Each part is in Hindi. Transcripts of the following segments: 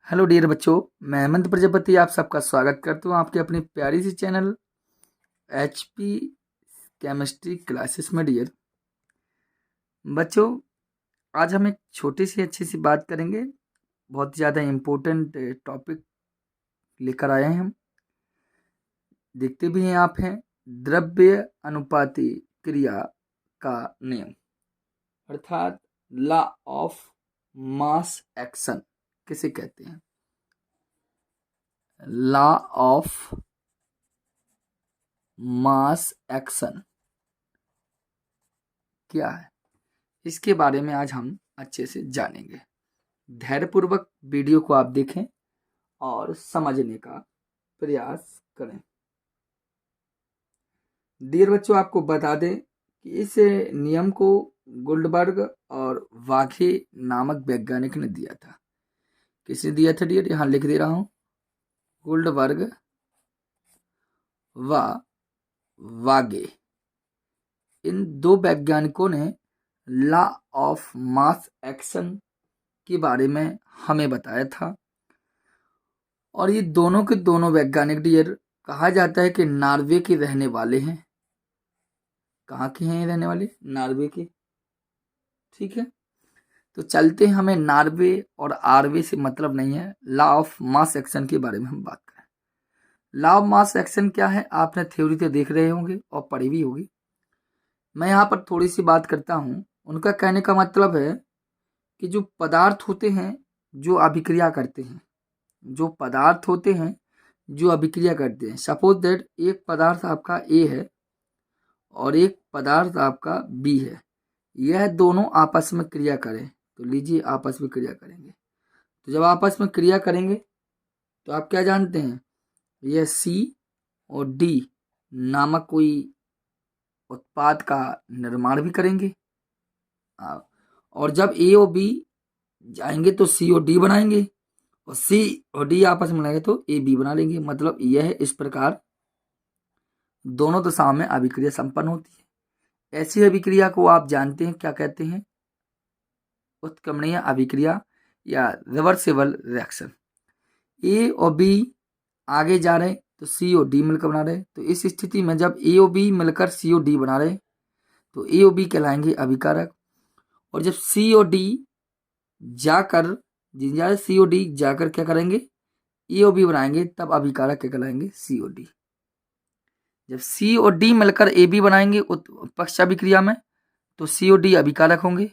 हेलो डियर बच्चों, मैं हेमंत प्रजापति आप सबका स्वागत करता हूँ आपके अपनी प्यारी सी चैनल एचपी केमिस्ट्री क्लासेस में। डियर बच्चों, आज हम एक छोटी सी अच्छी सी बात करेंगे। बहुत ज़्यादा इम्पोर्टेंट टॉपिक लेकर आए हैं हम। देखते भी हैं आप हैं द्रव्य अनुपाती क्रिया का नियम, अर्थात लॉ ऑफ मास एक्शन किसे कहते हैं। लॉ ऑफ मास एक्शन क्या है, इसके बारे में आज हम अच्छे से जानेंगे। धैर्यपूर्वक वीडियो को आप देखें और समझने का प्रयास करें। डियर बच्चों, आपको बता दें कि इस नियम को गुल्डबर्ग और वाघे नामक वैज्ञानिक ने दिया था। किसने दिया था डियर? यहाँ लिख दे रहा हूं, गुल्डबर्ग व वागे। इन दो वैज्ञानिकों ने लॉ ऑफ मास एक्शन के बारे में हमें बताया था। और ये दोनों के दोनों वैज्ञानिक डियर कहा जाता है कि नॉर्वे के रहने वाले हैं। कहाँ के हैं रहने वाले? नॉर्वे के। ठीक है, तो चलते हैं। हमें नॉर्वे और आरवे से मतलब नहीं है, लॉ ऑफ मास एक्शन के बारे में हम बात करें। लॉ ऑफ मास एक्शन क्या है, आपने थ्योरी तो देख रहे होंगे और पढ़ी भी होगी। मैं यहाँ पर थोड़ी सी बात करता हूँ। उनका कहने का मतलब है कि जो पदार्थ होते हैं जो अभिक्रिया करते हैं, जो पदार्थ होते हैं जो अभिक्रिया करते हैं, सपोज दैट एक पदार्थ आपका ए है और एक पदार्थ आपका बी है, यह दोनों आपस में क्रिया करें तो लीजिए आपस में क्रिया करेंगे। तो जब आपस में क्रिया करेंगे तो आप क्या जानते हैं, यह सी और डी नामक कोई उत्पाद का निर्माण भी करेंगे। और जब ए और बी जाएंगे तो सी और डी बनाएंगे, और सी और डी आपस में मिलाएंगे तो ए बी बना लेंगे। मतलब यह इस प्रकार दोनों दिशाओं में अभिक्रिया संपन्न होती है। ऐसी अभिक्रिया को आप जानते हैं क्या कहते हैं? उत्क्रमणीय अभिक्रिया या रिवर्सिबल रिएक्शन। ए और बी आगे जा रहे तो सी और डी मिलकर बना रहे, तो इस स्थिति में जब ए और बी मिलकर सी और डी बना रहे तो ए और बी कहलाएंगे अभिकारक। और जब सी और डी जाकर सी और डी जाकर क्या करेंगे, ए और बी बनाएंगे, तब अभिकारक क्या कहलाएंगे, सी और डी। जब सी और डी मिलकर ए बी बनाएंगे पक्ष अभिक्रिया में तो सी और डी अभिकारक होंगे।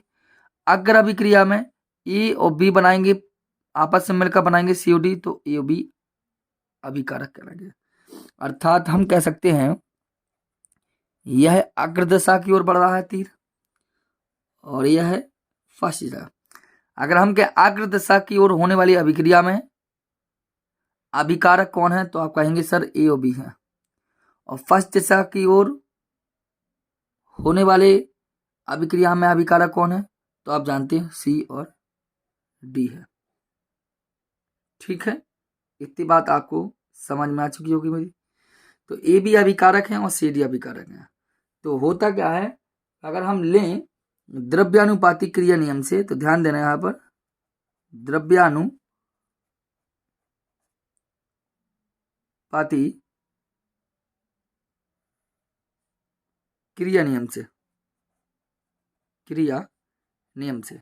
अग्र अभिक्रिया में ए और बी बनाएंगे, आपस में मिलकर बनाएंगे सी और डी, तो ए और बी अभिकारक कहलाएंगे। अर्थात हम कह सकते हैं यह अग्र दिशा की ओर बढ़ रहा है तीर, और यह है फर्स्ट दिशा। अगर हम कहें अग्र दिशा की ओर होने वाली अभिक्रिया में अभिकारक कौन है, तो आप कहेंगे सर ए और बी है। और फर्स्ट दिशा की ओर होने वाले अभिक्रिया में अभिकारक कौन है, तो आप जानते हैं सी और डी है। ठीक है, इतनी बात आपको समझ में आ चुकी होगी मेरी। तो ए बी अभिकारक हैं और सी डी अभिकारक हैं। तो होता क्या है, अगर हम लें द्रव्यानुपाती क्रिया नियम से, तो ध्यान देना यहां पर द्रव्यानुपाती क्रिया नियम से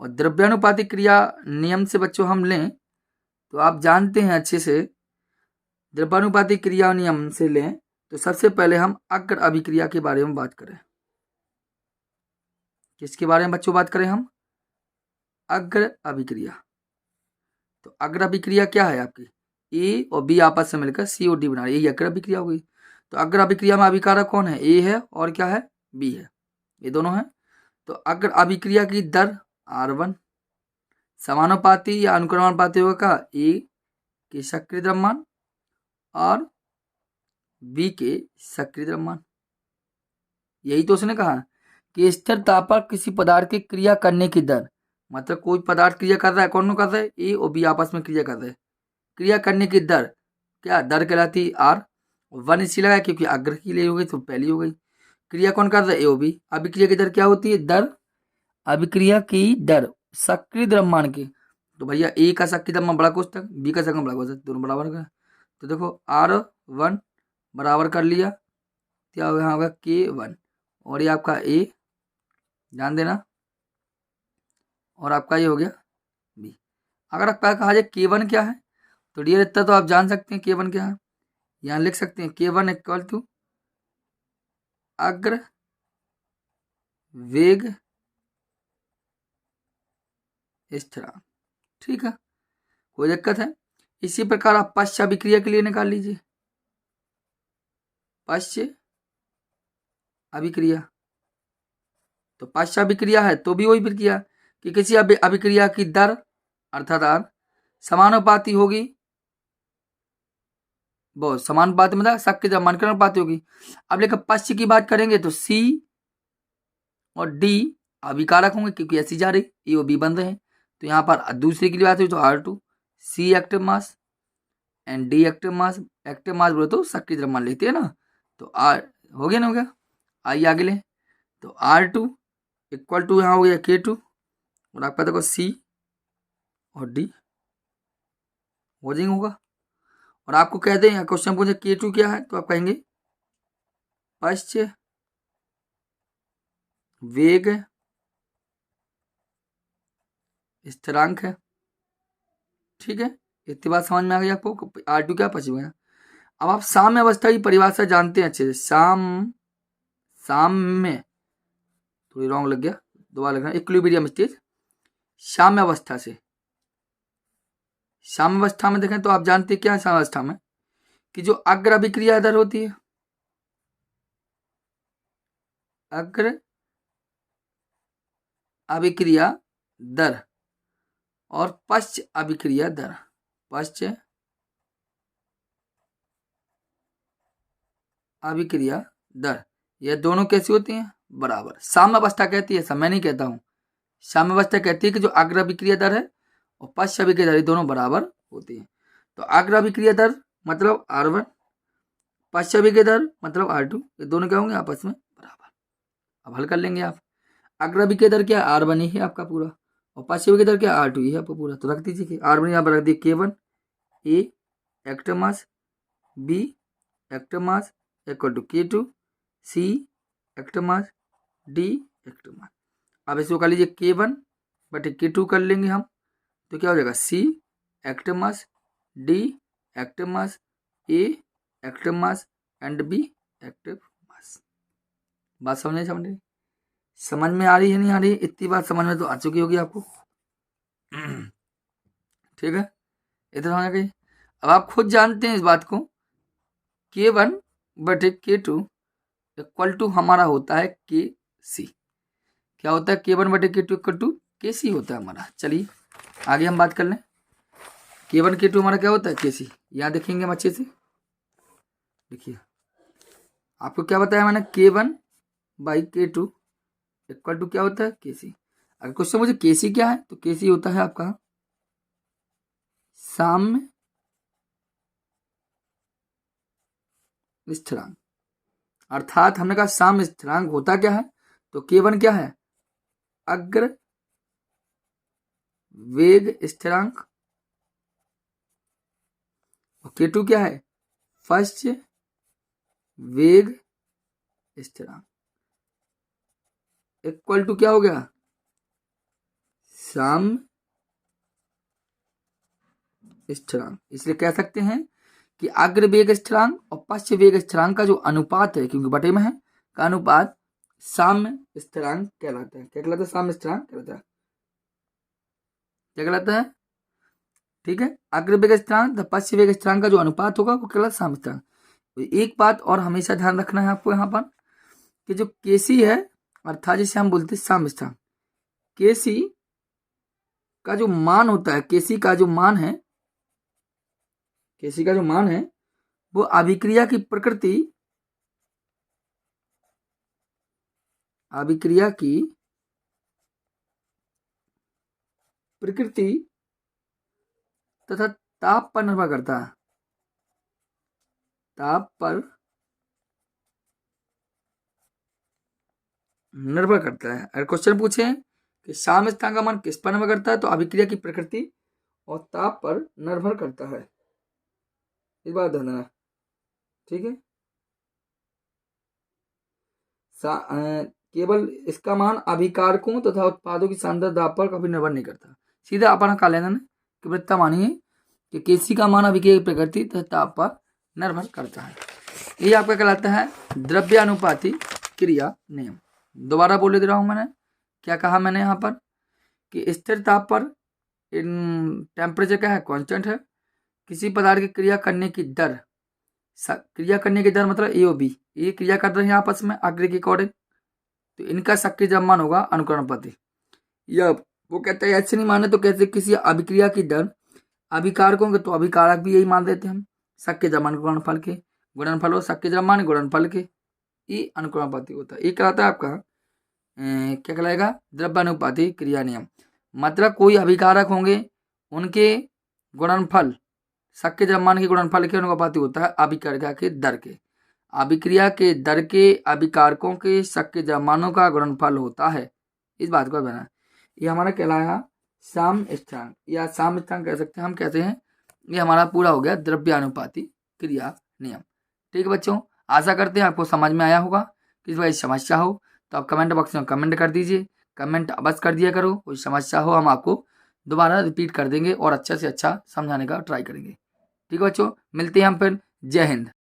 और द्रव्यानुपाती क्रिया नियम से बच्चों हम लें तो आप जानते हैं अच्छे से, द्रव्यानुपाती क्रिया नियम से लें तो सबसे पहले हम अग्र अभिक्रिया के बारे में बात करें। किसके बारे में बच्चों बात करें हम? अग्र अभिक्रिया। तो अग्र अभिक्रिया क्या है आपकी, ए और बी आपस में मिलकर सी और डी बना रही है, यही अग्र अभिक्रिया हो गई। तो अग्र अभिक्रिया में अभिकारक कौन है, ए है और क्या है, बी है, ये दोनों है। तो अग्र अभिक्रिया की दर R1 समानुपाती या अनुक्रमानुपाती होगा का ए के सक्रिय द्रव्यमान और बी के सक्रिय द्रव्यमान। यही तो उसने कहा कि स्थिर ताप पर किसी पदार्थ की क्रिया करने की दर, मतलब कोई पदार्थ क्रिया कर रहा है, कौन कर रहा है, ए और बी आपस में क्रिया कर रहे हैं, क्रिया करने की दर क्या दर कहलाती है R। 1 इसलिए लगा क्योंकि अग्र की लिए हो गई तो पहली हो गई। क्रिया कौन कर रहा है, ए और बी। अभिक्रिया की दर क्या होती है, दर अभिक्रिया की दर सक्रिय द्रव्यमान की, तो भैया ए का शक्ति द्रव्यमान बड़ा कोष्ठक, बी का शक्ति बड़ा कोष्ठक, दोनों बराबर का। तो देखो R1 बराबर कर लिया, क्या यहाँ होगा K1, और ये आपका ए, ध्यान देना, और आपका ये हो गया बी। अगर आपका कहा जाए K1 क्या है, तो डियर इतना तो आप जान सकते हैं K1 क्या है। यहाँ लिख सकते हैं K1 इक्वल टू अग्र वेग स्थिरांक। ठीक है, कोई दिक्कत है। इसी प्रकार आप पश्च अभिक्रिया के लिए निकाल लीजिए, पश्च अभिक्रिया। तो पश्च अभिक्रिया है तो भी वही प्रक्रिया कि किसी अभिक्रिया की दर अर्थात R समानुपाती होगी, बहुत समानुपाती मतलब शक्ति द्रव्यमान के अनुपाती होगी। अब लेकर पश्च की बात करेंगे तो C और D अभिकारक होंगे क्योंकि ऐसी जा रही, ए और बी बंद है। तो यहाँ पर दूसरी की बात हुई तो R2, C active mass and D active mass. Active mass बोले तो शक्ति द्रव्यमान लेते हैं ना, तो R हो गया ना, हो गया। आइए आगे ले, तो R2 इक्वल टू यहाँ हो गया K2, और आपका देखो C और D हो जाएंगे, होगा। और आपको कह दें क्वेश्चन पूछे K2 क्या है, तो आप कहेंगे पश्च वेग स्थिरांक है। ठीक है, इतनी बात समझ में आ गई आपको, R2 क्या पश्च वेग। अब आप साम्य अवस्था की परिभाषा जानते हैं अच्छे से। साम्य थोड़ी रॉन्ग लग गया, दोबारा लिखना, इक्विलिब्रियम स्टेज। साम्य अवस्था से, साम्य अवस्था में देखें तो आप जानते हैं क्या है साम्य अवस्था में, कि जो अग्र अभिक्रिया दर होती है, अग्र अभिक्रिया दर और पश्च अभिक्रिया दर, पश्च अभिक्रिया दर, ये दोनों कैसी होती हैं, बराबर। साम्य अवस्था कहती है, ऐसा मैं नहीं कहता हूं, साम्य अवस्था कहती है कि जो अग्र अभिक्रिया दर है और पश्च अभिक्रिया दर दोनों बराबर होती है। तो अग्र अभिक्रिया दर मतलब R1, पश्च अभिक्रिया दर मतलब R2, ये दोनों क्या होंगे आपस में बराबर। अब हल कर लेंगे आप। अग्र अभिक्रिया दर क्या है, R1 ही है आपका पूरा, और पश्च अभिक्रिया दर क्या है, R2 ही है आपका पूरा। तो रख दीजिए R1 यहाँ पर रख दिए K1 A active mass, B active mass equal to K2 C active mass, D active mass. अब इसको कर लीजिए K1 बटे K2 कर लेंगे हम, तो क्या हो जाएगा C active mass, D active mass, A active mass and B active मास। बात समझ में आ रही है नहीं आ रही है, इतनी बात समझ में तो आ चुकी होगी आपको। ठीक है, इतना समझ गई। अब आप खुद जानते हैं इस बात को, K1 बटे K2 इक्वल टू हमारा होता है KC। क्या होता है, K1 बटे K2 इक्वल टू KC होता है हमारा। चलिए आगे हम बात कर लें, K1 K2 हमारा क्या होता है KC। यहाँ देखेंगे हम अच्छे से, देखिए आपको क्या बताया मैंने, K1 by K2 equal to क्या होता है KC। अगर क्वेश्चन मुझे KC क्या है, तो KC होता है आपका साम्य स्थिरांक। अर्थात हमने कहा साम्य स्थिरांक होता क्या है, तो K1 क्या है, अग्र वेग स्थिरांक, और K2 क्या है, पश्च वेग स्थिरांक इक्वल टू क्या हो गया, साम्य स्थिरांक। इसलिए कह सकते हैं कि अग्र वेग स्थिरांक और पश्च वेग स्थिरांक का जो अनुपात है, क्योंकि बटे में है, का अनुपात साम्य स्थिरांक कहलाता है। क्या कहलाता है, साम्य स्थिरांक कहलाता है। क्या कहलाता है, ठीक है, अग्र वेग स्थिरांक पश्च वेग स्थिरांक का जो अनुपात होगा वो कहलाता है साम्य स्थिरांक। तो एक बात और हमेशा ध्यान रखना है आपको यहाँ पर, कि जो केसी है अर्थात जिसे हम बोलते हैं साम्य स्थिरांक, केसी का जो मान होता है, केसी का जो मान है, केसी का जो मान है वो अभिक्रिया की प्रकृति, अभिक्रिया की प्रकृति तथा ताप पर निर्भर करता है, ताप पर निर्भर करता है। अगर क्वेश्चन पूछे कि साम्य स्थिरांक का मान किस पर निर्भर करता है, तो अभिक्रिया की प्रकृति और ताप पर निर्भर करता है। इस बात ध्यान देना, ठीक है। केवल इसका मान अभिकारकों तथा उत्पादों की सांद्रता दाब पर कभी निर्भर नहीं करता। सीधा अपन का लेना है कि वृत्ता मानिए कि केसी का मान अभिक्रिया की प्रकृति तथा ताप पर निर्भर करता है। ये आपका कहलाता है द्रव्यानुपाती क्रिया नियम। दोबारा बोले दे रहा हूं, मैंने क्या कहा, मैंने यहाँ पर कि स्थिर ताप पर टेम्परेचर क्या है, कांस्टेंट है। किसी पदार्थ की क्रिया करने की दर, क्रिया करने की दर मतलब ए और बी, ये क्रिया कर रहे हैं आपस में आकृति के अकॉर्डिंग, तो इनका सक्रिय द्रव्यमान होगा अनुकरणपति। या वो कहते हैं ऐसे नहीं माने तो कहते किसी अभिक्रिया की दर अभिकारकों के, तो अभिकारक भी यही मान देते हम, सक्रिय द्रव्यमान गुणनफल के, गुणनफल हो सक्रिय द्रव्यमान गुणनफल के, ये अनुकरणपति होता है। ये कहलाता है आपका क्या कहलाएगा, द्रव्यानुपाती क्रिया नियम। मतलब कोई अभिकारक होंगे उनके गुणनफल सक्रिय द्रव्यमान के गुणनफल के अनुपाती होता है अभिक्रिया के दर के। अभिक्रिया के दर के अभिकारकों के सक्रिय द्रव्यमानों का गुणनफल होता है। इस बात को बना, ये हमारा कहलाया साम्य स्थिरांक या साम्य स्थिरांक कह सकते हैं हम, कहते हैं। ये हमारा पूरा हो गया द्रव्यानुपाती क्रिया नियम। ठीक है बच्चों, आशा करते हैं आपको समझ में आया होगा। किसी भाई समस्या हो तो आप कमेंट बॉक्स में कमेंट कर दीजिए, कमेंट अवश्य कर दिया करो। कोई समस्या हो हम आपको दोबारा रिपीट कर देंगे और अच्छा से अच्छा समझाने का ट्राई करेंगे। ठीक है बच्चों, मिलते हैं हम फिर। जय हिंद।